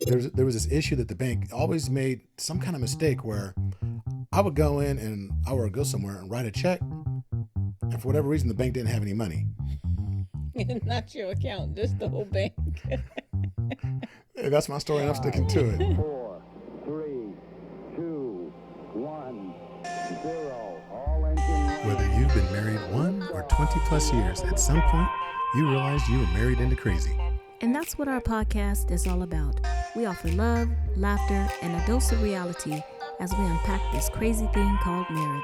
there was this issue that the bank always made some kind of mistake where I would go in and I would go somewhere and write a check, and for whatever reason, the bank didn't have any money. Not your account, just the whole bank. Hey, that's my story, and I'm sticking to it. 4, 3, 2, 1, 0. All engine. Whether you've been married 1 or 20 plus years, at some point, you realized you were married into crazy. And that's what our podcast is all about. We offer love, laughter, and a dose of reality as we unpack this crazy thing called marriage.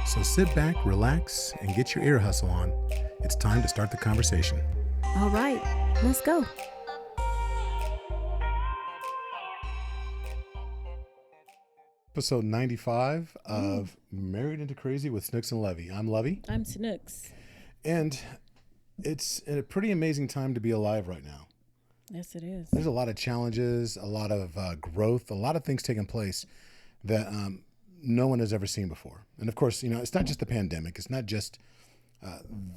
So sit back, relax, and get your ear hustle on. It's time to start the conversation. All right, let's go. Episode 95 of Married into Crazy with Snooks and Levy. I'm Levy. I'm Snooks. And it's a pretty amazing time to be alive right now. Yes, it is. There's a lot of challenges, a lot of growth, a lot of things taking place that no one has ever seen before. And of course, you know, it's not just the pandemic. It's not just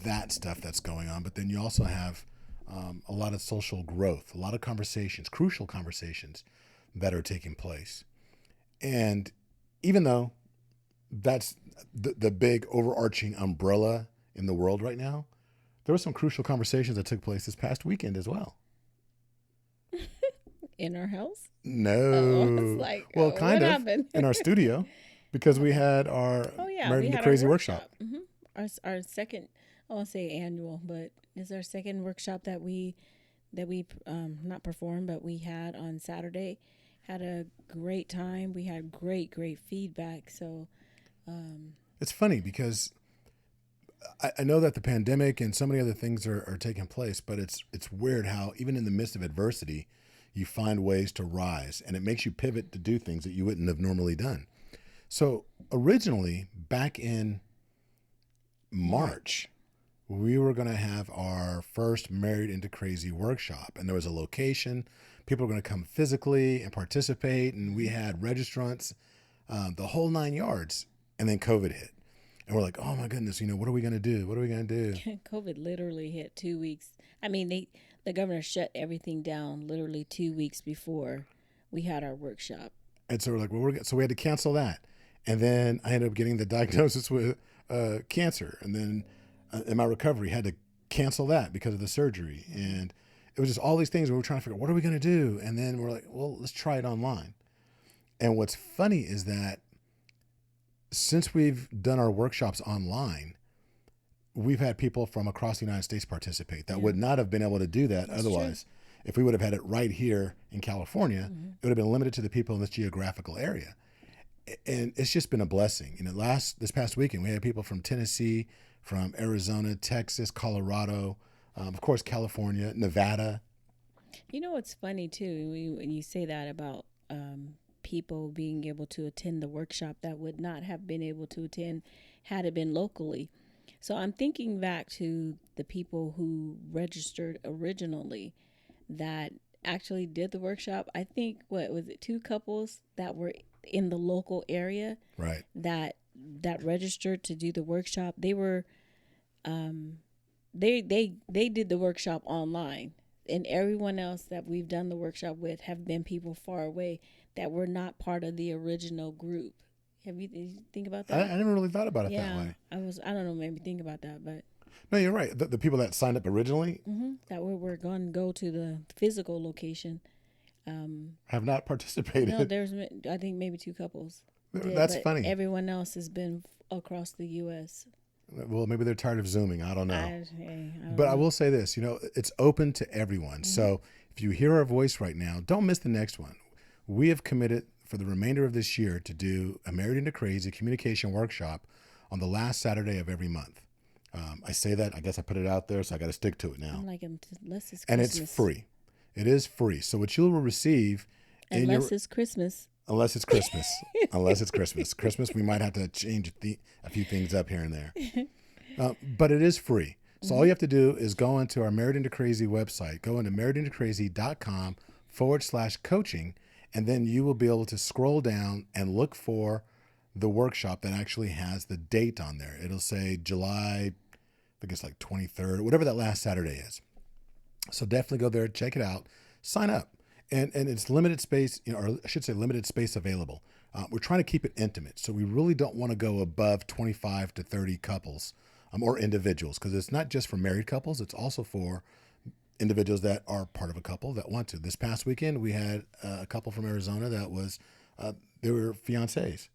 that stuff that's going on, but then you also have a lot of social growth, a lot of conversations, crucial conversations that are taking place. And even though that's the big overarching umbrella in the world right now, there were some crucial conversations that took place this past weekend as well. In our house? No. Oh, it's like, well, what kind of happened? in our studio because we had our Married into Crazy workshop. Our second, I won't say annual, but it's our second workshop that we not performed, but we had on Saturday. Had a great time. We had great feedback. So it's funny because I know that the pandemic and so many other things are taking place, but it's weird how even in the midst of adversity, you find ways to rise, and it makes you pivot to do things that you wouldn't have normally done. So originally, back in March, we were going to have our first Married into Crazy workshop, and there was a location. People were going to come physically and participate, and we had registrants, the whole 9 yards. And then COVID hit, and we're like, "Oh my goodness, you know, what are we going to do? What are we going to do?" COVID literally hit 2 weeks. I mean, the governor shut everything down literally 2 weeks before we had our workshop. And so we're like, "Well, so we had to cancel that." And then I ended up getting the diagnosis with cancer, and then in my recovery, had to cancel that because of the surgery. And it was just all these things we were trying to figure out, what are we going to do? And then we're like, well, let's try it online. And what's funny is that since we've done our workshops online, we've had people from across the United States participate that would not have been able to do that otherwise. True. If we would have had it right here in California, it would have been limited to the people in this geographical area. And it's just been a blessing. You know, this past weekend, we had people from Tennessee, from Arizona, Texas, Colorado, of course, California, Nevada. You know what's funny, too, when you say that about people being able to attend the workshop that would not have been able to attend had it been locally. So I'm thinking back to the people who registered originally that actually did the workshop. I think, what was it, 2 couples that were in the local area, right? That registered to do the workshop. They were, they did the workshop online, and everyone else that we've done the workshop with have been people far away that were not part of the original group. Did you think about that? I never really thought about it that way. I don't know, maybe think about that, but. No, you're right. The people that signed up originally that were going to go to the physical location have not participated. No, there's, I think, maybe 2 couples. That's funny. Everyone else has been across the U.S. Well, maybe they're tired of Zooming. I don't know. I don't but know. I will say this, you know, it's open to everyone. So if you hear our voice right now, don't miss the next one. We have committed for the remainder of this year to do a Married into Crazy communication workshop on the last Saturday of every month. I say that, I guess I put it out there, so I got to stick to it now. I'm like, unless it's Christmas. And it's free. It is free. So what you will receive... Unless it's Christmas. Unless it's Christmas. Unless it's Christmas. Christmas, we might have to change a few things up here and there. But it is free. So all you have to do is go into our Married into Crazy website. Go into marriedintocrazy.com/coaching, and then you will be able to scroll down and look for the workshop that actually has the date on there. It'll say July, I think it's like 23rd, whatever that last Saturday is. So definitely go there, check it out, sign up. and it's limited space, or I should say limited space available. We're trying to keep it intimate, so we really don't want to go above 25 to 30 couples or individuals, because it's not just for married couples, it's also for individuals that are part of a couple that want to. This past weekend, we had a couple from Arizona that was, they were fiancés.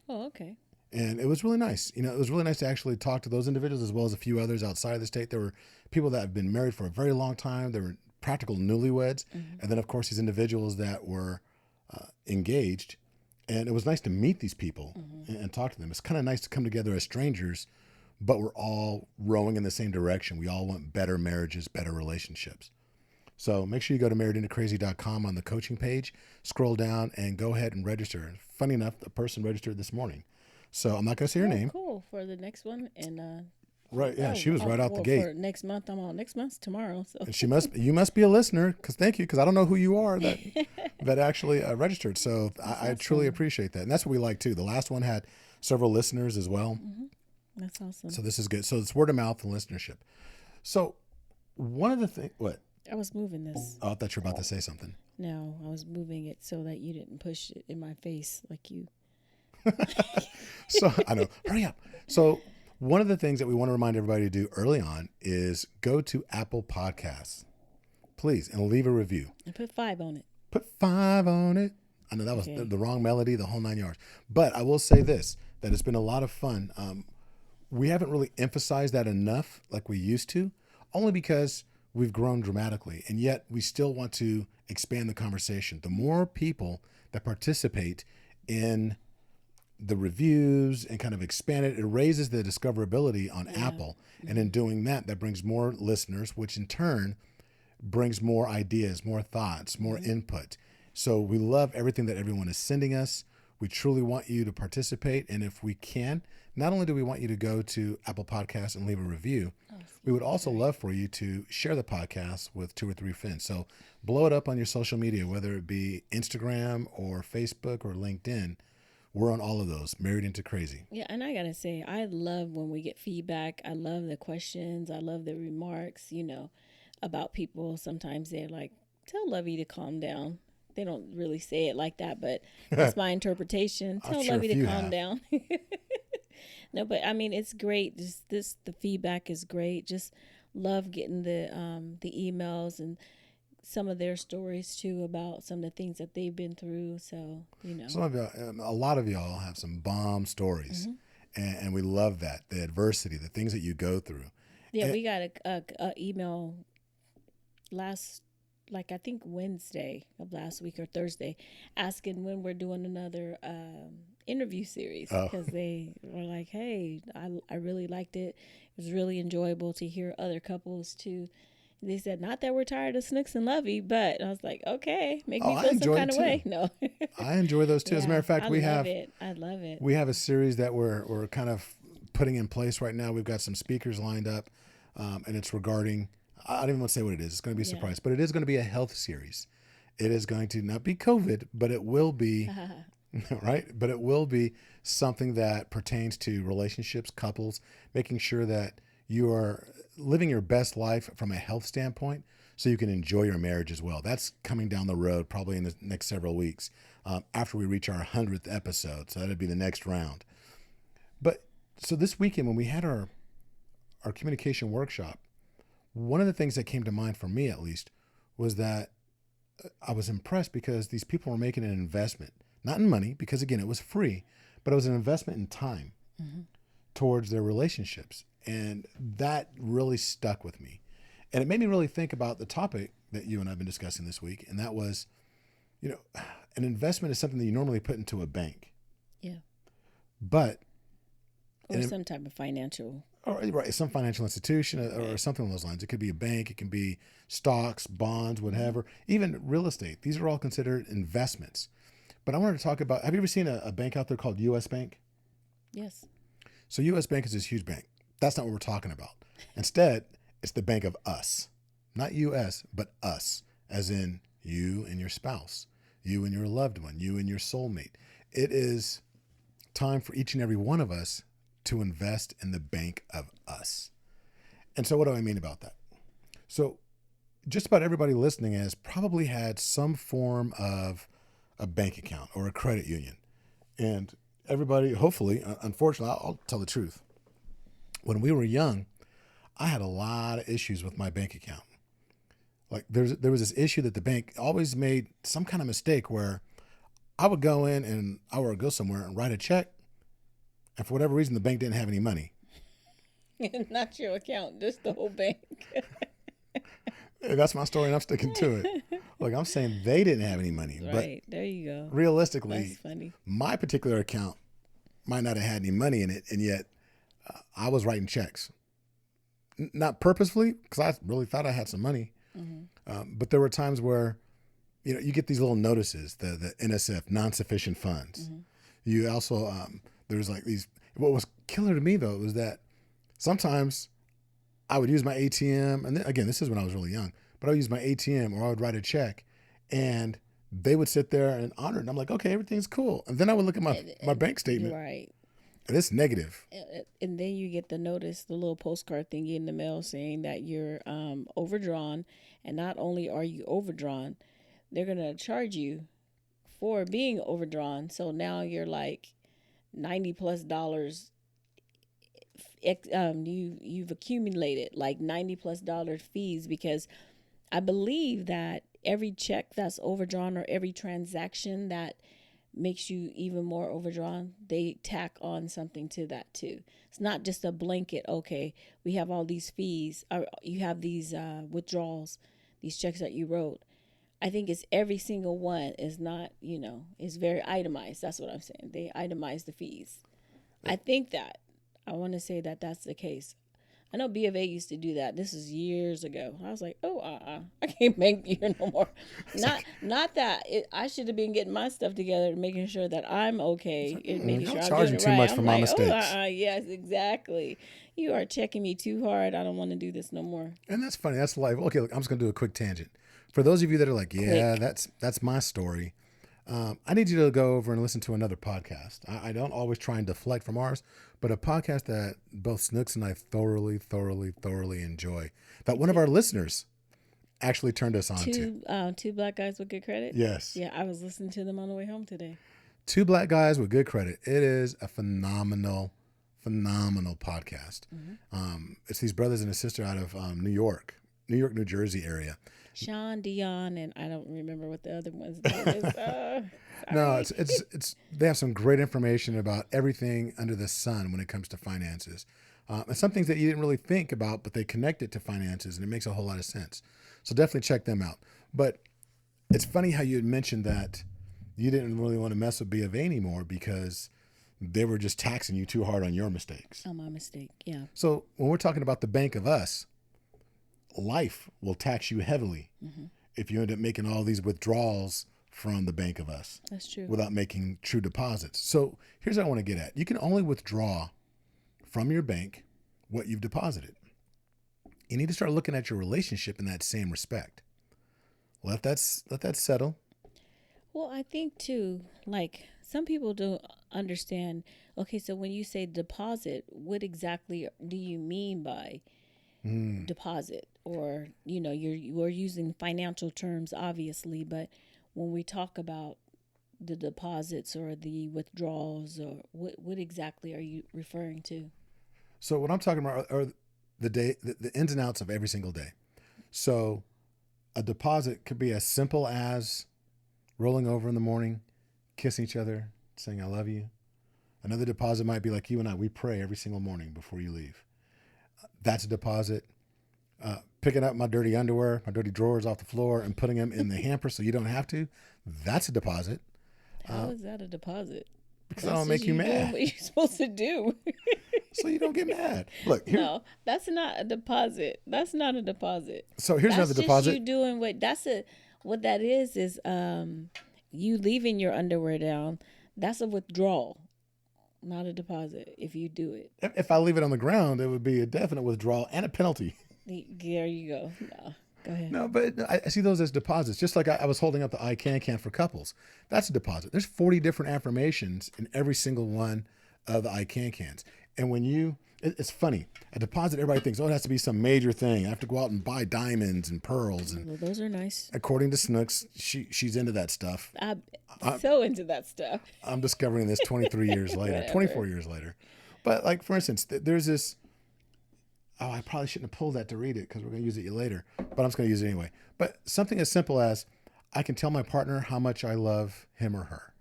Oh, okay. And it was really nice. It was really nice to actually talk to those individuals as well as a few others outside of the state. There were people that have been married for a very long time. There were practical newlyweds. Mm-hmm. And then, of course, these individuals that were engaged. And it was nice to meet these people and talk to them. It's kind of nice to come together as strangers, but we're all rowing in the same direction. We all want better marriages, better relationships. So make sure you go to marriedintocrazy.com on the coaching page, scroll down, and go ahead and register. Funny enough, a person registered this morning. So I'm not going to say her name. Cool. For the next one. And right. Yeah. She was right out the gate. For next month, I'm on next month tomorrow. So and you must be a listener, thank you. Cause I don't know who you are that actually registered. So I truly appreciate that. And that's what we like too. The last one had several listeners as well. Mm-hmm. That's awesome. So this is good. So it's word of mouth and listenership. So one of the things, what? I was moving this. Oh, I thought you were about to say something. No, I was moving it so that you didn't push it in my face like you. So I know, hurry up. So one of the things that we want to remind everybody to do early on is go to Apple Podcasts, please, and leave a review. And put 5 on it. Put 5 on it. I know that was the wrong melody, the whole 9 yards. But I will say this, that it's been a lot of fun. We haven't really emphasized that enough like we used to, only because we've grown dramatically, and yet we still want to expand the conversation. The more people that participate in the reviews and kind of expand it, it raises the discoverability on Apple. And in doing that, that brings more listeners, which in turn brings more ideas, more thoughts, more input. So we love everything that everyone is sending us. We truly want you to participate. And if we can, not only do we want you to go to Apple Podcasts and leave a review, we would also love for you to share the podcast with 2 or 3 friends. So blow it up on your social media, whether it be Instagram or Facebook or LinkedIn. We're on all of those, Married Into Crazy. Yeah, and I got to say, I love when we get feedback. I love the questions. I love the remarks, about people. Sometimes they're like, tell Lovey to calm down. They don't really say it like that, but that's my interpretation. Tell Lovey to calm down. No, but I mean, it's great. The feedback is great. Just love getting the emails and some of their stories too about some of the things that they've been through. So, some of y'all, a lot of y'all have some bomb stories, and we love that, the adversity, the things that you go through. Yeah, we got a email last, I think Wednesday of last week or Thursday, asking when we're doing another interview series, because they were like, hey, I really liked it. It was really enjoyable to hear other couples too. They said, not that we're tired of Snooks and Lovey, but I was like, okay, make me feel some kind of way. No, I enjoy those too. As a matter of fact, I love it. We have a series that we're kind of putting in place right now. We've got some speakers lined up, and it's regarding, I don't even want to say what it is. It's going to be a surprise, but it is going to be a health series. It is going to not be COVID, but it will be, right? But it will be something that pertains to relationships, couples, making sure that you are living your best life from a health standpoint so you can enjoy your marriage as well. That's coming down the road probably in the next several weeks after we reach our 100th episode. So that'd be the next round. But so this weekend when we had our communication workshop, one of the things that came to mind for me at least was that I was impressed because these people were making an investment, not in money, because again, it was free, but it was an investment in time towards their relationships. And that really stuck with me. And it made me really think about the topic that you and I have been discussing this week. And that was, an investment is something that you normally put into a bank. Yeah. But. Or some type of financial. Right. Some financial institution or something along those lines. It could be a bank. It can be stocks, bonds, whatever. Even real estate. These are all considered investments. But I wanted to talk about, have you ever seen a bank out there called U.S. Bank? Yes. So U.S. Bank is this huge bank. That's not what we're talking about. Instead, it's the bank of us. Not U.S., but us, as in you and your spouse, you and your loved one, you and your soulmate. It is time for each and every one of us to invest in the bank of us. And so what do I mean about that? So just about everybody listening has probably had some form of a bank account or a credit union. And everybody, hopefully, unfortunately, I'll tell the truth. When we were young, I had a lot of issues with my bank account. Like there was this issue that the bank always made some kind of mistake where I would go in and I would go somewhere and write a check, and for whatever reason, the bank didn't have any money. Not your account, just the whole bank. Hey, that's my story, and I'm sticking to it. Look, I'm saying they didn't have any money, Right, there you go. but realistically, That's funny. my particular account might not have had any money in it, and yet I was writing checks. Not purposefully, because I really thought I had some money. But there were times where, you get these little notices, the NSF, non-sufficient funds. You also, there's like these, what was killer to me though, was that sometimes I would use my ATM, and then, again, this is when I was really young, but I would use my ATM or I would write a check, and they would sit there and honor it. And I'm like, okay, everything's cool. And then I would look at my bank statement, Right. and it's negative. And then you get the notice, the little postcard thingy in the mail saying that you're overdrawn. And not only are you overdrawn, they're going to charge you for being overdrawn. So now you're like $90+ you've accumulated like $90+ fees, because I believe that every check that's overdrawn or every transaction that makes you even more overdrawn, they tack on something to that too. It's not just a blanket, okay, we have all these fees, or you have these withdrawals, these checks that you wrote. I think it's every single one is not, is very itemized. That's what I'm saying. They itemize the fees. I think that. I want to say that that's the case. I know B of A used to do that. This is years ago. I was like, I can't bank here no more. Not that. I should have been getting my stuff together, making sure that I'm okay, and making sure I'm charging doing it too right. much I'm for my like, mistakes. Yes, exactly. You are checking me too hard. I don't want to do this no more. And that's funny. That's life. Okay, look, I'm just going to do a quick tangent. For those of you that are like, yeah, that's my story. I need you to go over and listen to another podcast. I don't always try and deflect from ours, but a podcast that both Snooks and I thoroughly enjoy, that one of our listeners actually turned us on to. Two Black Guys with Good Credit? Yes. Yeah, I was listening to them on the way home today. Two Black Guys with Good Credit. It is a phenomenal podcast. It's these brothers and a sister out of New York, New Jersey area. Sean, Dion, and I don't remember what the other one's name is. No, it's they have some great information about everything under the sun when it comes to finances. And some things that you didn't really think about, but they connect it to finances, and it makes a whole lot of sense. So definitely check them out. But it's funny how you had mentioned that you didn't really want to mess with B of A anymore because they were just taxing you too hard on your mistakes. Oh, my mistake, yeah. So when we're talking about the Bank of Us, life will tax you heavily if you end up making all these withdrawals from the Bank of Us. That's true. Without making true deposits. So here's what I want to get at. You can only withdraw from your bank what you've deposited. You need to start looking at your relationship in that same respect. Let that settle. Well, I think too, like some people don't understand. Okay, so when you say deposit, what exactly do you mean by deposit? Or, you're using financial terms, obviously, but when we talk about the deposits or the withdrawals, or what exactly are you referring to? So what I'm talking about are the ins and outs of every single day. So a deposit could be as simple as rolling over in the morning, kissing each other, saying I love you. Another deposit might be like you and I, we pray every single morning before you leave. That's a deposit. Picking up my dirty underwear, my dirty drawers off the floor and putting them in the hamper so you don't have to, that's a deposit. How is that a deposit? Because I don't make you mad. What you're supposed to do. So you don't get mad. Look, here. No, that's not a deposit. That's not a deposit. So here's another deposit. That's just you doing what that is you leaving your underwear down. That's a withdrawal, not a deposit if you do it. If I leave it on the ground, it would be a definite withdrawal and a penalty. There you go. No, go ahead. No, but I see those as deposits. Just like I was holding up the I can for couples. That's a deposit. There's 40 different affirmations in every single one of the I cans. And when It's funny. A deposit, everybody thinks, oh, it has to be some major thing. I have to go out and buy diamonds and pearls. And Well, those are nice. according to Snooks, she's into that stuff. I'm so into that stuff. I'm discovering this 23 years later, Whatever. 24 years later. But like, for instance, there's this, oh, I probably shouldn't have pulled that to read it because we're going to use it later, but I'm just going to use it anyway. But something as simple as I can tell my partner how much I love him or her.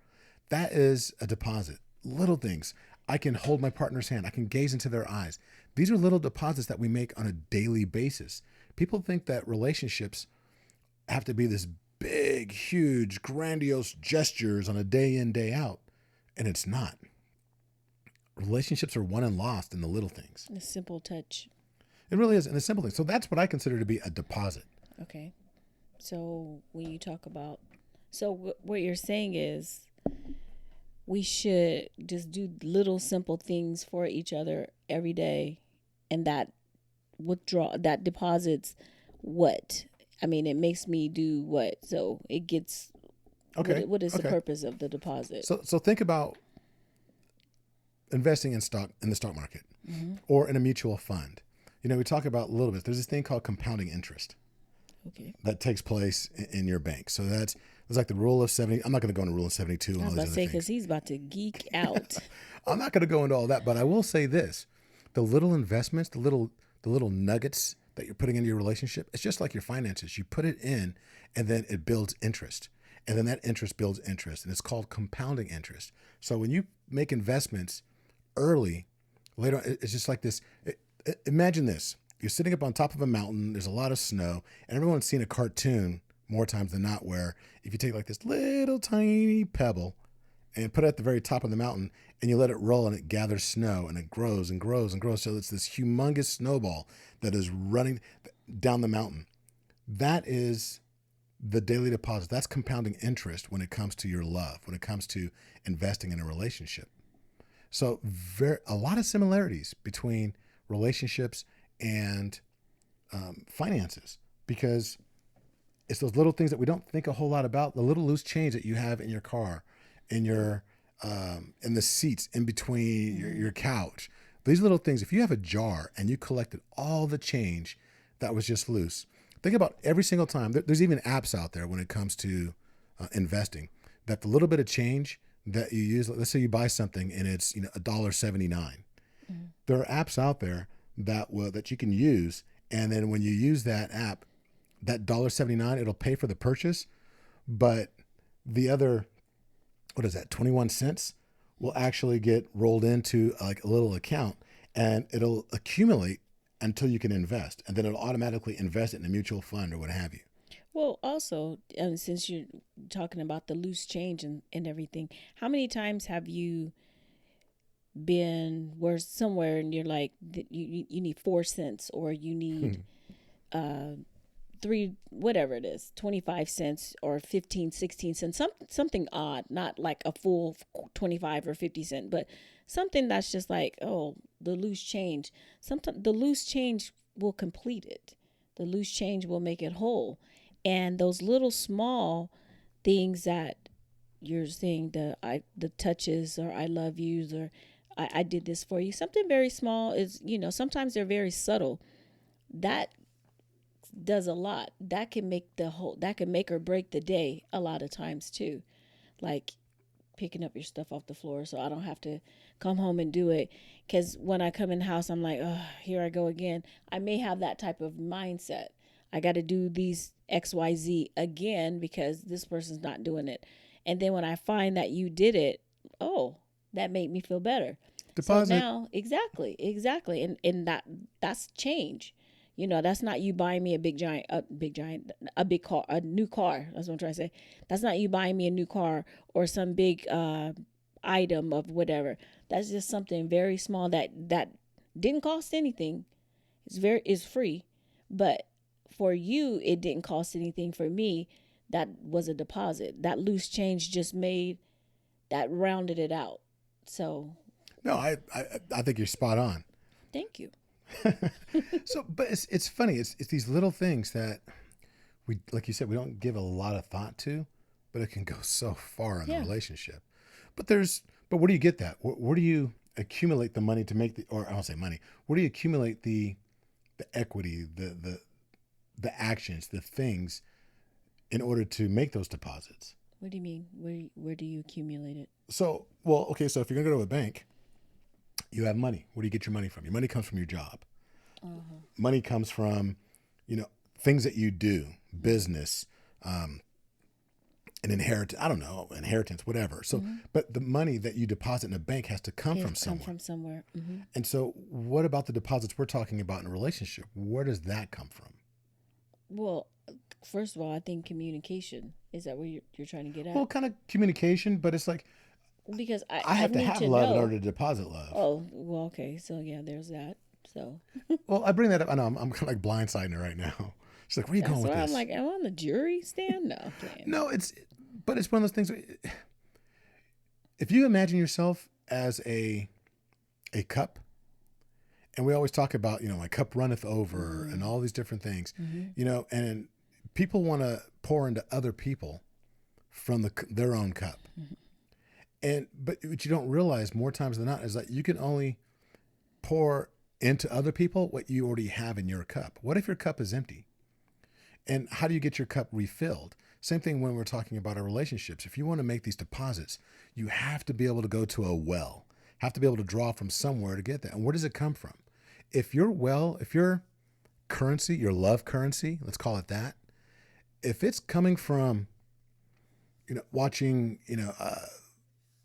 That is a deposit. Little things. I can hold my partner's hand. I can gaze into their eyes. These are little deposits that we make on a daily basis. People think that relationships have to be this big, huge, grandiose gestures on a day in, day out. And it's not. Relationships are won and lost in the little things. A simple touch. It really is in the simple things. So that's what I consider to be a deposit. Okay. So when you talk about, so what you're saying is we should just do little simple things for each other every day, and that deposits what? I mean, it makes me do what? So it gets, Okay. What is the Okay. purpose of the deposit? So think about investing in the stock market or in a mutual fund. You know, we talk about a little bit. There's this thing called compounding interest Okay. that takes place in your bank. So that's like the rule of 70. I'm not going to go into rule of 72 and I all was these about to other say, things. because he's about to geek out. I'm not going to go into all that, but I will say this: the little investments, the little nuggets that you're putting into your relationship, it's just like your finances. You put it in, and then it builds interest, and then that interest builds interest, and it's called compounding interest. So when you make investments early, later on, it's just like this. Imagine this: you're sitting up on top of a mountain. There's a lot of snow, and everyone's seen a cartoon more times than not where if you take like this little tiny pebble and put it at the very top of the mountain and you let it roll and it gathers snow and it grows and grows and grows. So it's this humongous snowball that is running down the mountain. That is the daily deposit. That's compounding interest when it comes to your love, when it comes to investing in a relationship. So a lot of similarities between relationships and finances, because it's those little things that we don't think a whole lot about. The little loose change that you have in your car, in your in the seats in between your couch. These little things. If you have a jar and you collected all the change that was just loose, think about every single time. There's even apps out there when it comes to investing, that the little bit of change that you use. Let's say you buy something and it's $1.79. There are apps out there that you can use, and then when you use that app, that $1.79, it'll pay for the purchase, but the other, 21 cents will actually get rolled into like a little account, and it'll accumulate until you can invest, and then it'll automatically invest it in a mutual fund or what have you. Well, also, since you're talking about the loose change and everything, how many times have you been somewhere and you're like, you need 4 cents, or you need three, whatever it is, 25 cents or 15, 16 cents, something odd, not like a full 25 or 50 cent, but something that's just like, oh, the loose change. Sometimes the loose change will complete it. The loose change will make it whole. And those little small things that you're saying, the touches, or I love yous, or I did this for you, something very small is, sometimes they're very subtle. That does a lot. That can make or break the day a lot of times too. Like picking up your stuff off the floor so I don't have to come home and do it. Because when I come in the house, I'm like, oh, here I go again. I may have that type of mindset. I got to do these XYZ again because this person's not doing it. And then when I find that you did it, oh, that made me feel better. Deposit. So now, exactly. And that's change. That's not you buying me a new car. That's what I'm trying to say. That's not you buying me a new car or some big item of whatever. That's just something very small that didn't cost anything. It's free, but for you, it didn't cost anything. For me, that was a deposit. That loose change just rounded it out. So. No, I think you're spot on. Thank you. So, but it's funny. It's these little things that we, like you said, we don't give a lot of thought to, but it can go so far in the relationship. But where do you get that? Where do you accumulate the money to make or I don't say money. Where do you accumulate the equity, the actions, the things in order to make those deposits? What do you mean? Where do you accumulate it? So, well, okay, so if you're going to go to a bank, you have money. Where do you get your money from? Your money comes from your job. Money comes from, things that you do, business, an inheritance, I don't know, inheritance, whatever. So, but the money that you deposit in a bank has to come from somewhere. Come from somewhere. Mm-hmm. And so what about the deposits we're talking about in a relationship? Where does that come from? Well, first of all, I think communication. Is that what you're trying to get at? Well, kind of communication, but it's like, because I have to have love in order to deposit love. Oh, well, okay. So yeah, there's that. So. Well, I bring that up. I know I'm kind of like blindsiding her right now. She's like, where are you going with this? I'm like, am I on the jury stand? No, I'm playing. No, but it's one of those things. If you imagine yourself as a cup, and we always talk about, my cup runneth over and all these different things, and people want to pour into other people from their own cup. But what you don't realize more times than not is that you can only pour into other people what you already have in your cup. What if your cup is empty? And how do you get your cup refilled? Same thing when we're talking about our relationships. If you want to make these deposits, you have to be able to go to a well, have to be able to draw from somewhere to get that. And where does it come from? If your currency, your love currency, let's call it that, if it's coming from, watching,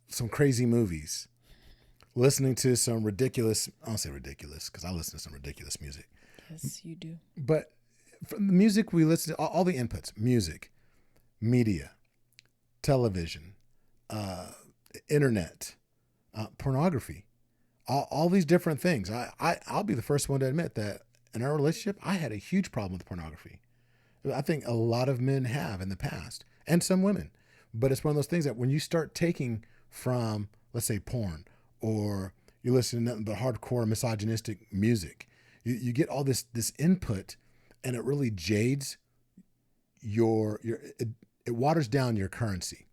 some crazy movies, listening to some ridiculous, I don't say ridiculous because I listen to some ridiculous music. Yes, you do. But from the music we listen to, all the inputs, music, media, television, internet, pornography, all these different things. I'll be the first one to admit that in our relationship, I had a huge problem with pornography. I think a lot of men have in the past, and some women. But it's one of those things that when you start taking from, let's say, porn, or you listen to nothing but hardcore misogynistic music, you get all this input, and it really jades it waters down your currency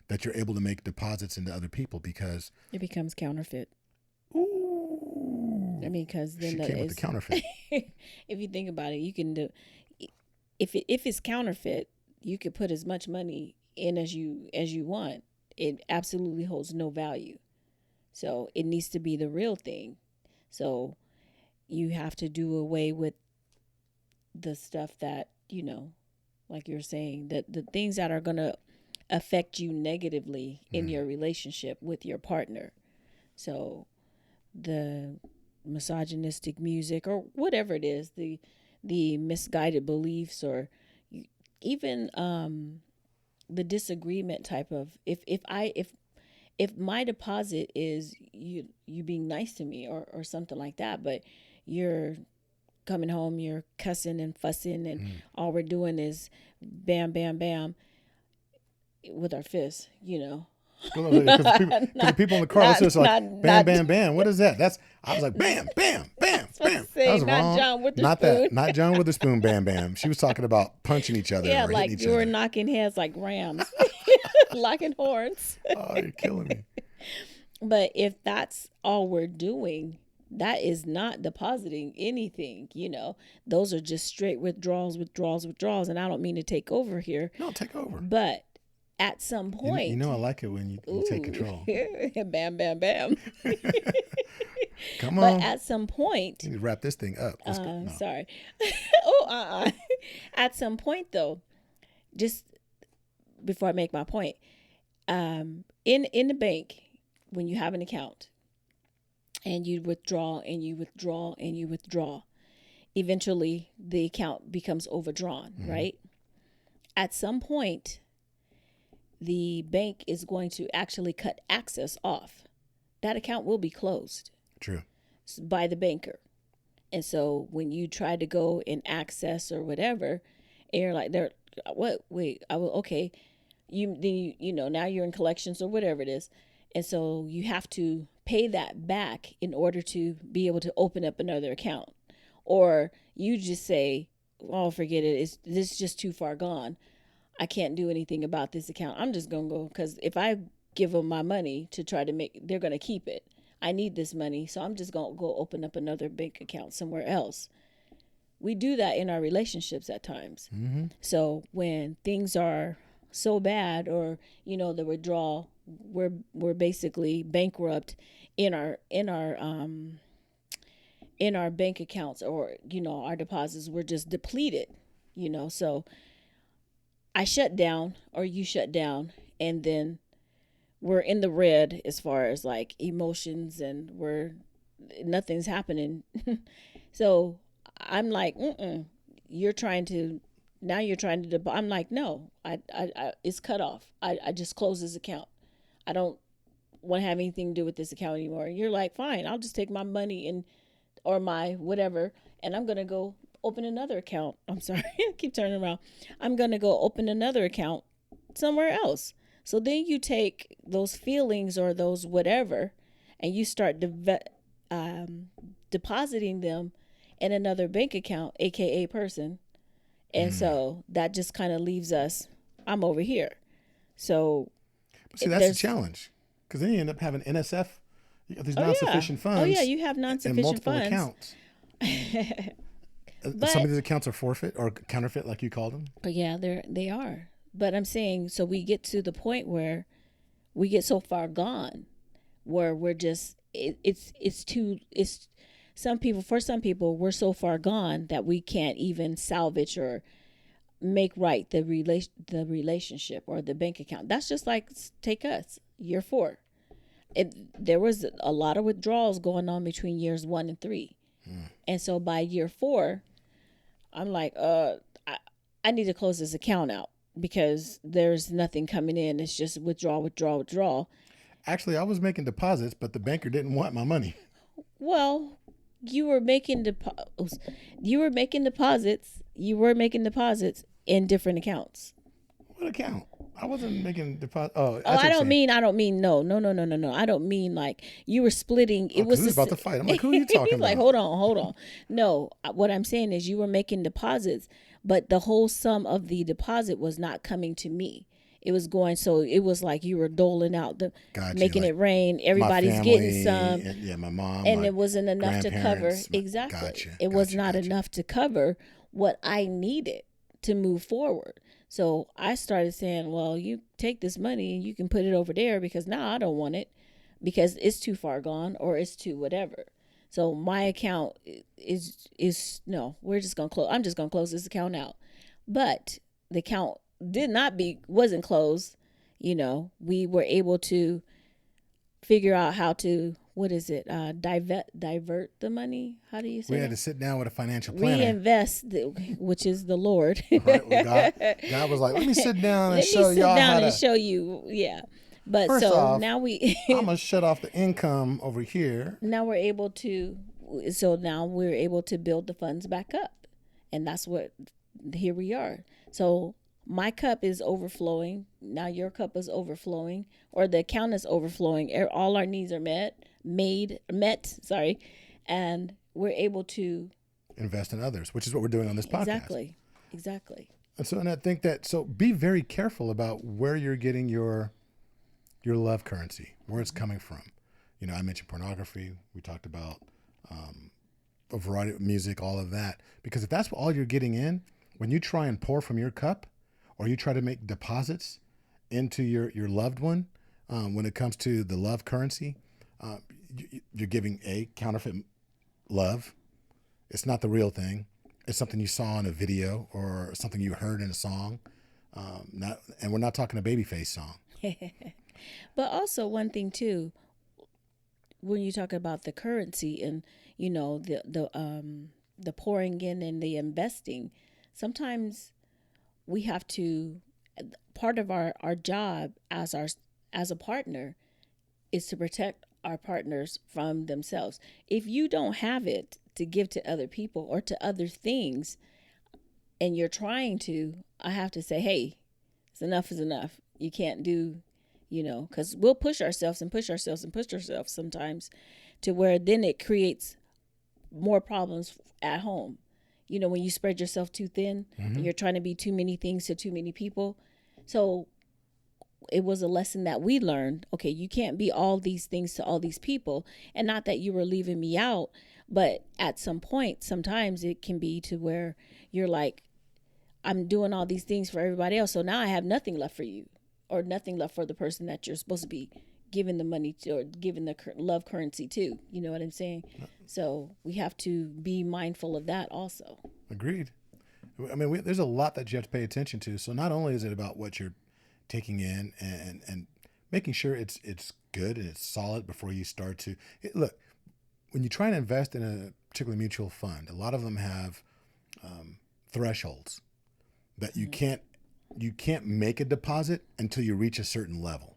that you're able to make deposits into other people because it becomes counterfeit. Ooh, I mean, because then she came with the counterfeit. If you think about it, you can do. If it's counterfeit, you could put as much money in as you want. It absolutely holds no value. So it needs to be the real thing. So you have to do away with the stuff that, like you're saying, that the things that are going to affect you negatively in your relationship with your partner. So the misogynistic music or whatever it is, the misguided beliefs, or even the disagreement type of, if my deposit is you being nice to me or something like that, but you're coming home, you're cussing and fussing, and all we're doing is bam, bam, bam with our fists, Because the people in the car, it's like bam, bam, bam. What is that? I was like bam, bam, bam, bam. Say, that was not wrong. John Witherspoon. Not that. Not John Witherspoon. Bam, bam. She was talking about punching each other. Yeah, or like hitting each you were other. knocking heads like rams, locking horns. Oh, you're killing me. But if that's all we're doing, that is not depositing anything. Those are just straight withdrawals. And I don't mean to take over here. No, take over. But at some point, I like it when you take control. Bam, bam, bam. Come on. But at some point, you need to wrap this thing up. No. Sorry. At some point, though, just before I make my point, in the bank, when you have an account and you withdraw and you withdraw and you withdraw, eventually the account becomes overdrawn, right? At some point, the bank is going to actually cut access off. That account will be closed. True. By the banker. And so when you try to go and access or whatever, and you're like, okay, now you're in collections or whatever it is. And so you have to pay that back in order to be able to open up another account. Or you just say, oh, forget it. This is just too far gone. I can't do anything about this account. I'm just going to go, because if I give them my money to try to they're going to keep it. I need this money, so I'm just going to go open up another bank account somewhere else. We do that in our relationships at times. Mm-hmm. So when things are so bad, or the withdrawal, we're basically bankrupt in our bank accounts, or our deposits, we're just depleted. So I shut down, or you shut down, and then we're in the red as far as like emotions, and nothing's happening. So I'm like, you're trying to I'm like, no, I it's cut off. I just close this account. I don't want to have anything to do with this account anymore. And you're like, fine, I'll just take my money or my whatever, and I'm going to go open another account. I'm sorry, I keep turning around. I'm going to go open another account somewhere else. So then you take those feelings or those whatever, and you start depositing them in another bank account, aka person. And so that just kind of leaves us, I'm over here. So see, that's the challenge, because then you end up having NSF. There's non-sufficient funds. Oh yeah, you have non-sufficient multiple funds. Accounts. But some of these accounts are forfeit or counterfeit, like you called them. Yeah, they are. But I'm saying, so we get to the point where we get so far gone, where we're just some people we're so far gone that we can't even salvage or make right the relationship or the bank account. That's just like, take us, year 4. There was a lot of withdrawals going on between years 1 and 3. And so by year 4, I'm like, I need to close this account out, because there's nothing coming in. It's just withdrawal. Actually, I was making deposits, but the banker didn't want my money. Well, you were making deposits in different accounts. What account? I wasn't making deposits. I don't mean no. I don't mean like you were splitting. It was about to fight. I'm like, who are you talking about? Like, hold on. No, what I'm saying is you were making deposits, but the whole sum of the deposit was not coming to me. It was going, so it was like you were doling out making like it rain. Everybody's getting some. And, my mom. And it wasn't enough to cover. Exactly. It was not enough to cover what I needed to move forward. So I started saying, well, you take this money and you can put it over there, because now I don't want it because it's too far gone, or it's too whatever. So my account is no, we're just going to close. I'm just going to close this account out. But the account wasn't closed. We were able to figure out how to, divert the money. How do you say We had that? to sit down with a financial planner. Reinvest, which is the Lord. Right? God was like, let me sit down and show you. Yeah. But First off, now I'm going to shut off the income over here. Now we're able to build the funds back up. And that's here we are. So my cup is overflowing. Now your cup is overflowing, or the account is overflowing. All our needs are met, and we're able to invest in others, which is what we're doing on this podcast. Exactly. And I think so be very careful about where you're getting your love currency, where it's coming from. I mentioned pornography. We talked about a variety of music, all of that, because if that's all you're getting in, when you try and pour from your cup, or you try to make deposits into your loved one, when it comes to the love currency, you're giving a counterfeit love. It's not the real thing. It's something you saw in a video or something you heard in a song. And we're not talking a Babyface song. But also one thing too, when you talk about the currency and the pouring in and the investing, sometimes we have to, part of our job as a partner is to protect our partners from themselves. If you don't have it to give to other people or to other things, and you're trying to, I have to say, hey, enough is enough. You can't do, because we'll push ourselves sometimes to where then it creates more problems at home. When you spread yourself too thin, you're trying to be too many things to too many people. So it was a lesson that we learned. Okay, you can't be all these things to all these people. And not that you were leaving me out, but at some point, sometimes it can be to where you're like, I'm doing all these things for everybody else. So now I have nothing left for you, or nothing left for the person that you're supposed to be giving the money to, or giving the love currency to. You know what I'm saying? So we have to be mindful of that also. Agreed. I mean, there's a lot that you have to pay attention to. So not only is it about what you're taking in and making sure it's good and it's solid before you start to look. When you try and invest in a particular mutual fund, a lot of them have thresholds that you can't make a deposit until you reach a certain level.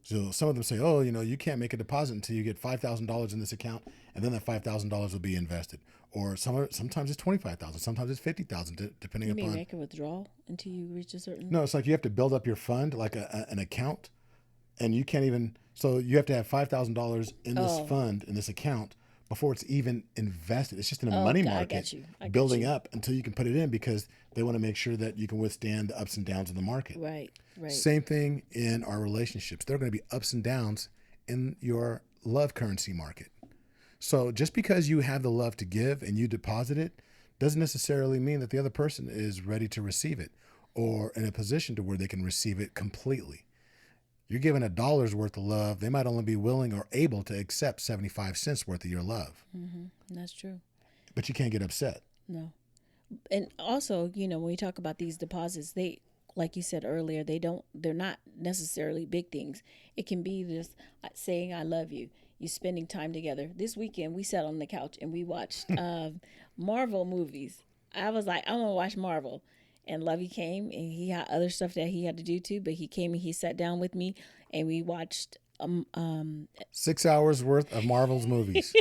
So some of them say, oh, you can't make a deposit until you get $5,000 in this account, and then that $5,000 will be invested. Or sometimes it's $25,000, sometimes it's $50,000, depending upon. You make a withdrawal until you reach a certain. No, it's like you have to build up your fund, like an account, and you can't even. So you have to have $5,000 in this fund, in this account, before it's even invested. It's just in a money market building up until you can put it in, because they want to make sure that you can withstand the ups and downs of the market. Right. Same thing in our relationships. There are going to be ups and downs in your love currency market. So just because you have the love to give and you deposit it doesn't necessarily mean that the other person is ready to receive it or in a position to where they can receive it completely. You're giving $1 worth of love. They might only be willing or able to accept 75 cents worth of your love. Mm-hmm. That's true. But you can't get upset. No. And also, when we talk about these deposits, they, like you said earlier, they're not necessarily big things. It can be just saying, I love you. You spending time together. This weekend, we sat on the couch and we watched Marvel movies. I was like, I'm going to watch Marvel. And Lovey came, and he had other stuff that he had to do too, but he came and he sat down with me, and we watched 6 hours worth of Marvel's movies.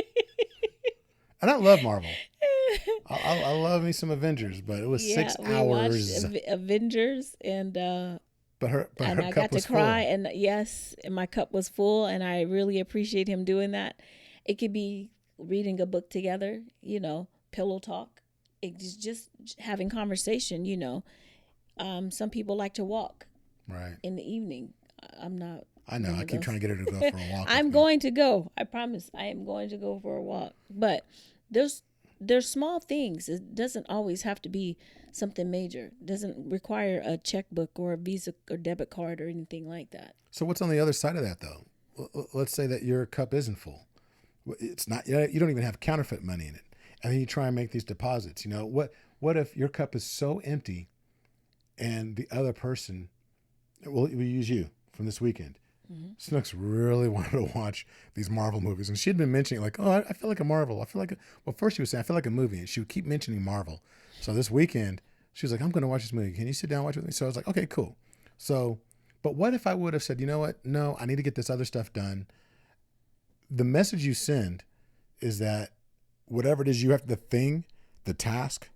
And I love Marvel. I love me some Avengers, but it was 6 hours. Watched Avengers, and but her I cup got was to cry, full. and yes, and my cup was full, and I really appreciate him doing that. It could be reading a book together, pillow talk. It's just having conversation, Some people like to walk in the evening. I'm not. I know. I keep trying to get her to go for a walk. I'm going to go. I promise. I am going to go for a walk. But there's small things. It doesn't always have to be something major. It doesn't require a checkbook or a Visa or debit card or anything like that. So what's on the other side of that, though? Let's say that your cup isn't full. It's not. You don't even have counterfeit money in it. And then you try and make these deposits. What if your cup is so empty and the other person, we use you from this weekend. Mm-hmm. Snooks really wanted to watch these Marvel movies. And she had been mentioning I feel like a Marvel. I feel like first she would say, I feel like a movie. And she would keep mentioning Marvel. So this weekend, she was like, I'm going to watch this movie. Can you sit down and watch it with me? So I was like, okay, cool. So, but what if I would have said, you know what? No, I need to get this other stuff done. The message you send is that whatever it is you have, the task,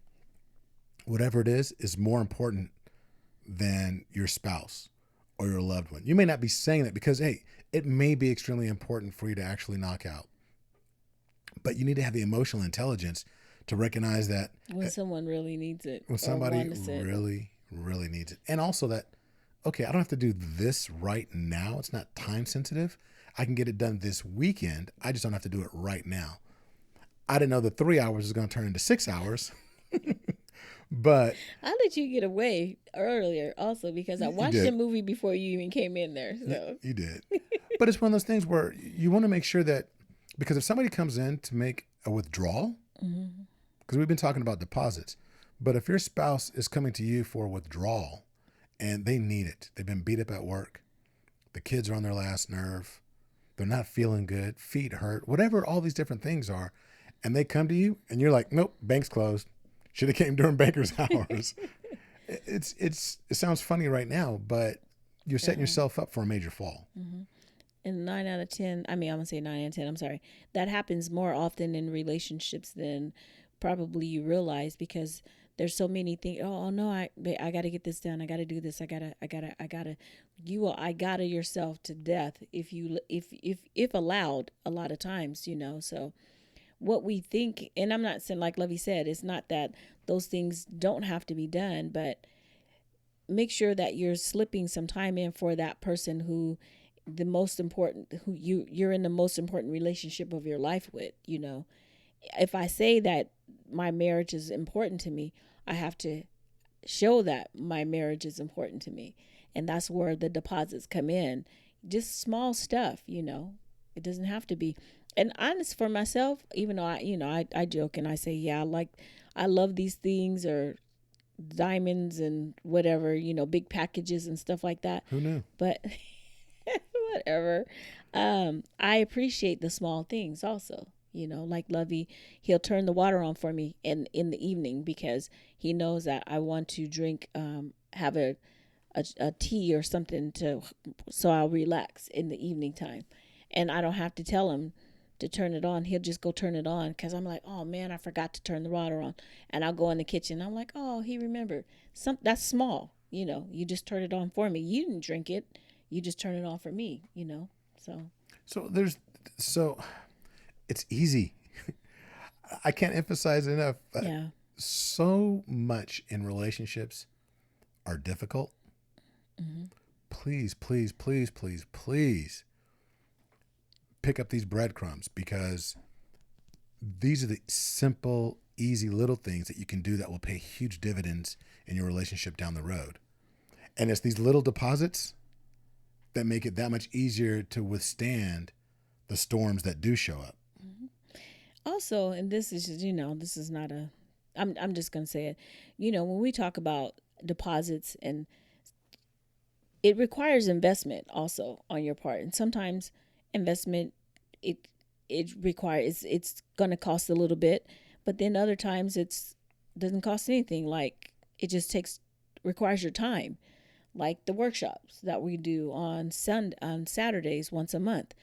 whatever it is more important than your spouse or your loved one. You may not be saying that because, hey, it may be extremely important for you to actually knock out. But you need to have the emotional intelligence to recognize that when someone really needs it. When somebody really, really needs it. And also that, okay, I don't have to do this right now. It's not time sensitive. I can get it done this weekend. I just don't have to do it right now. I didn't know that 3 hours is going to turn into 6 hours. But I let you get away earlier also because I watched the movie before you even came in there. So you did. But it's one of those things where you want to make sure that, because if somebody comes in to make a withdrawal, because we've been talking about deposits, but if your spouse is coming to you for a withdrawal and they need it, they've been beat up at work, the kids are on their last nerve, they're not feeling good, feet hurt, whatever all these different things are, and they come to you and you're like, nope, bank's closed. Should have came during banker's hours. It sounds funny right now, but you're setting yourself up for a major fall. Mm-hmm. And 9 out of 10, I'm going to say 9 out of 10, I'm sorry. That happens more often in relationships than probably you realize, because there's so many things. Oh no, I got to get this done. I got to do this. I gotta. You will I gotta yourself to death if allowed a lot of times, so. What we think, and I'm not saying, like Lovey said, it's not that those things don't have to be done, but make sure that you're slipping some time in for that person who you're in the most important relationship of your life with. If I say that my marriage is important to me, I have to show that my marriage is important to me. And that's where the deposits come in. Just small stuff, it doesn't have to be. And honest for myself, even though I joke and I say, yeah, I love these things, or diamonds and whatever, big packages and stuff like that. Who knew? But whatever. I appreciate the small things also. Like Lovey, he'll turn the water on for me in the evening because he knows that I want to drink, have a tea or something so I'll relax in the evening time. And I don't have to tell him to turn it on. He'll just go turn it on because I'm like, oh man, I forgot to turn the water on. And I'll go in the kitchen. I'm like, oh, he remembered. That's small. You just turn it on for me. You didn't drink it. You just turn it on for me, So it's easy. I can't emphasize enough. Yeah. So much in relationships are difficult. Mm-hmm. Please, please, please, please, please pick up these breadcrumbs, because these are the simple, easy little things that you can do that will pay huge dividends in your relationship down the road. And it's these little deposits that make it that much easier to withstand the storms that do show up. Mm-hmm. Also, and this is, this is not I'm just going to say it, when we talk about deposits, and it requires investment also on your part. And sometimes investment, it requires, it's going to cost a little bit, but then other times doesn't cost anything. Like it just requires your time. Like the workshops that we do on Saturdays once a month,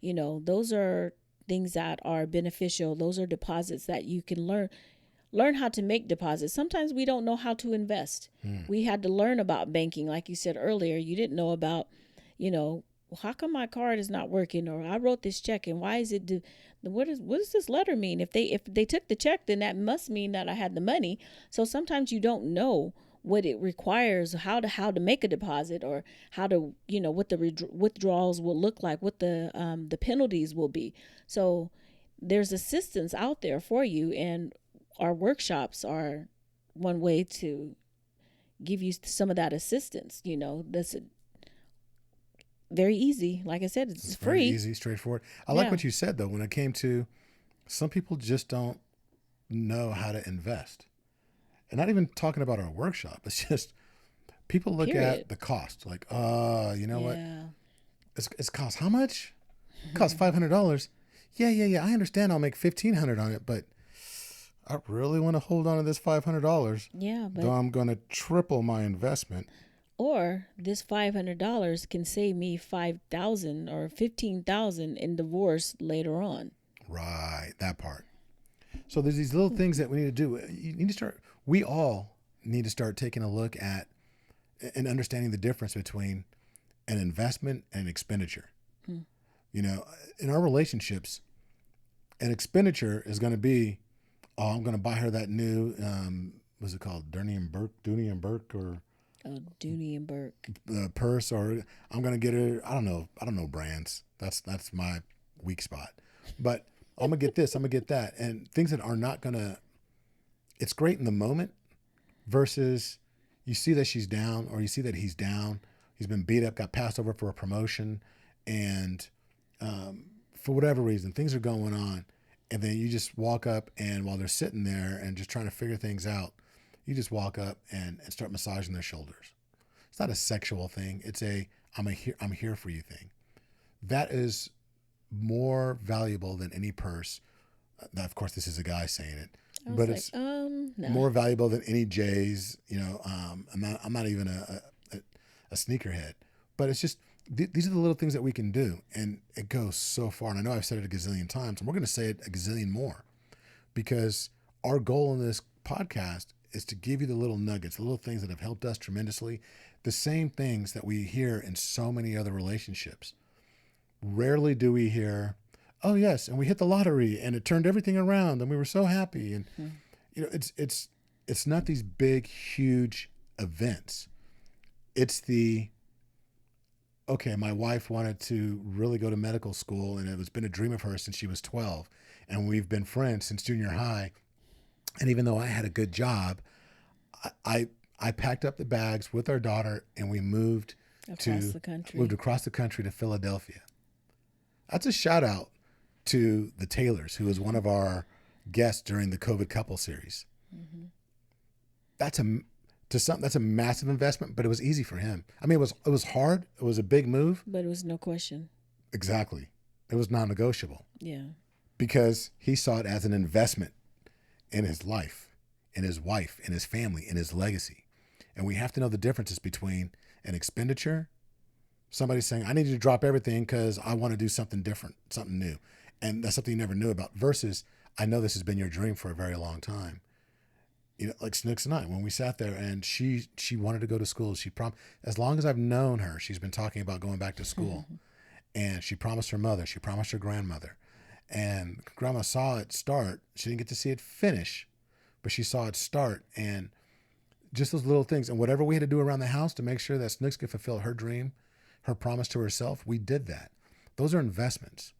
those are things that are beneficial. Those are deposits that you can learn how to make deposits. Sometimes we don't know how to invest. We had to learn about banking. Like you said earlier, you didn't know about, how come my card is not working? Or I wrote this check and why is it what does this letter mean? If they took the check, then that must mean that I had the money. So sometimes you don't know what it requires, how to make a deposit, or how to, what the withdrawals will look like, what the penalties will be. So there's assistance out there for you, and our workshops are one way to give you some of that assistance. That's very easy. Like I said, it's free. Very easy, straightforward. I like what you said, though, when it came to some people just don't know how to invest. And not even talking about our workshop. It's just people look at the cost. Like, what? It's cost how much? It costs $500. Yeah. I understand I'll make $1,500 on it, but I really want to hold on to this $500. Yeah, but though I'm going to triple my investment. Or this $500 can save me $5,000 or $15,000 in divorce later on. Right, that part. So there's these little things that we need to do. You need to start. We all need to start taking a look at and understanding the difference between an investment and an expenditure. In our relationships, an expenditure is going to be, I'm going to buy her that new, what's it called? Dooney and Burke, or Dooney and Burke purse, or I'm going to get her. I don't know brands. That's my weak spot. But I'm going to get this, I'm going to get that. And things that are not going to, it's great in the moment versus you see that she's down, or you see that he's down. He's been beat up, got passed over for a promotion. And for whatever reason, things are going on. And then you just walk up, and while they're sitting there and just trying to figure things out, you just walk up and start massaging their shoulders. It's not a sexual thing. It's I'm here for you thing. That is more valuable than any purse. Now, of course, this is a guy saying it, but it's more valuable than any J's. I'm not even a sneakerhead, but it's just these are the little things that we can do, and it goes so far. And I know I've said it a gazillion times, and we're going to say it a gazillion more, because our goal in this podcast is to give you the little nuggets, the little things that have helped us tremendously, the same things that we hear in so many other relationships. Rarely do we hear, oh yes, and we hit the lottery and it turned everything around and we were so happy. And it's not these big, huge events. It's the, okay, my wife wanted to really go to medical school, and it was been a dream of hers since she was 12. And we've been friends since junior high. And even though I had a good job, I packed up the bags with our daughter and we moved across the country to Philadelphia. That's a shout out to the Taylors, who was one of our guests during the COVID couple series. Mm-hmm. That's a massive investment, but it was easy for him. I mean, it was hard. It was a big move, but it was no question. Exactly. It was non-negotiable. Yeah. Because he saw it as an investment in his life, in his wife, in his family, in his legacy. And we have to know the differences between an expenditure, somebody saying, I need you to drop everything because I want to do something different, something new. And that's something you never knew about, versus, I know this has been your dream for a very long time. You know, like Snooks and I, when we sat there and she wanted to go to school, as long as I've known her, she's been talking about going back to school. And she promised her mother, she promised her grandmother. And grandma saw it start. She didn't get to see it finish, but she saw it start. And just those little things. And whatever we had to do around the house to make sure that Snooks could fulfill her dream, her promise to herself, we did that. Those are investments.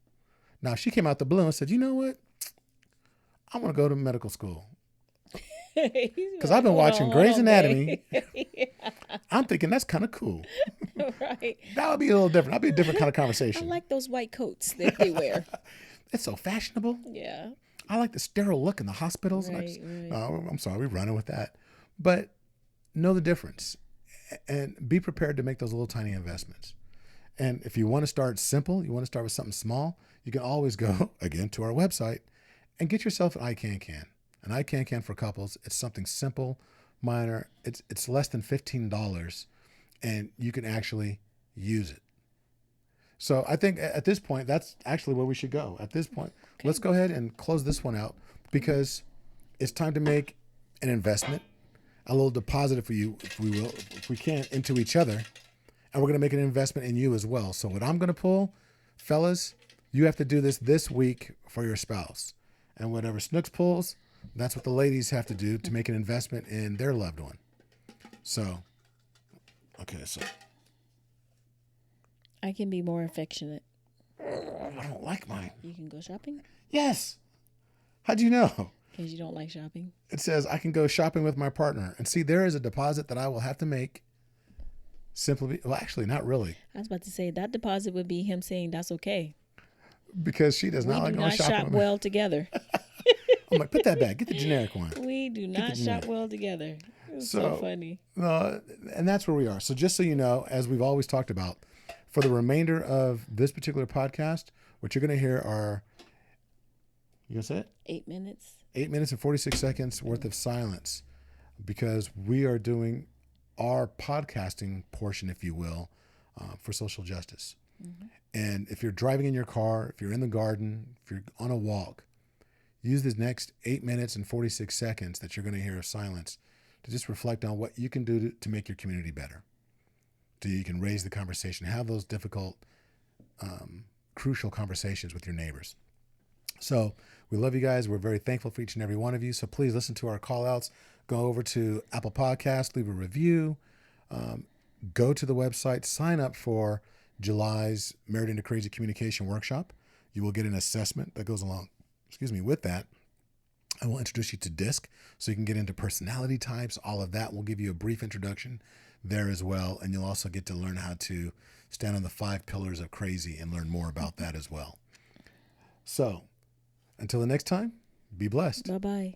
Now, if she came out the blue and said, you know what? I want to go to medical school. Because I've been watching Grey's Anatomy. Yeah. I'm thinking that's kind of cool. Right. That would be a little different. That'd be a different kind of conversation. I like those white coats that they wear. It's so fashionable. Yeah. I like the sterile look in the hospitals. Right. I'm sorry, we're running with that. But know the difference and be prepared to make those little tiny investments. And if you want to start simple, you want to start with something small, you can always go, again, to our website and get yourself an iCan. An iCan for couples. It's something simple, minor. It's less than $15, and you can actually use it. So I think at this point, that's actually where we should go. At this point, Let's go ahead and close this one out, because it's time to make an investment, a little deposit, if we can, into each other. And we're going to make an investment in you as well. So what I'm going to pull, fellas, you have to do this week for your spouse. And whatever Snooks pulls, that's what the ladies have to do to make an investment in their loved one. So, okay, so. I can be more affectionate. I don't like mine. You can go shopping? Yes. How'd you know? Because you don't like shopping. It says I can go shopping with my partner. And see, there is a deposit that I will have to make. Actually, not really. I was about to say that deposit would be him saying that's okay. Because she does not like going shopping. We do not shop well together. I'm like, put that back. Get the generic one. We do not shop well together. It's so funny. And that's where we are. So just so you know, as we've always talked about, for the remainder of this particular podcast, what you're going to hear are, you going to say it? 8 minutes. 8 minutes and 46 seconds worth of silence, because we are doing our podcasting portion, if you will, for social justice. Mm-hmm. And if you're driving in your car, if you're in the garden, if you're on a walk, use this next 8 minutes and 46 seconds that you're going to hear of silence to just reflect on what you can do to make your community better. So you can raise the conversation, have those difficult, crucial conversations with your neighbors. So we love you guys. We're very thankful for each and every one of you. So please listen to our call outs. Go over to Apple Podcasts, leave a review, go to the website, sign up for July's Married into Crazy Communication Workshop. You will get an assessment that goes along, with that. I will introduce you to DISC so you can get into personality types, all of that. We'll give you a brief introduction there as well. And you'll also get to learn how to stand on the 5 pillars of crazy and learn more about that as well. So until the next time, be blessed. Bye-bye.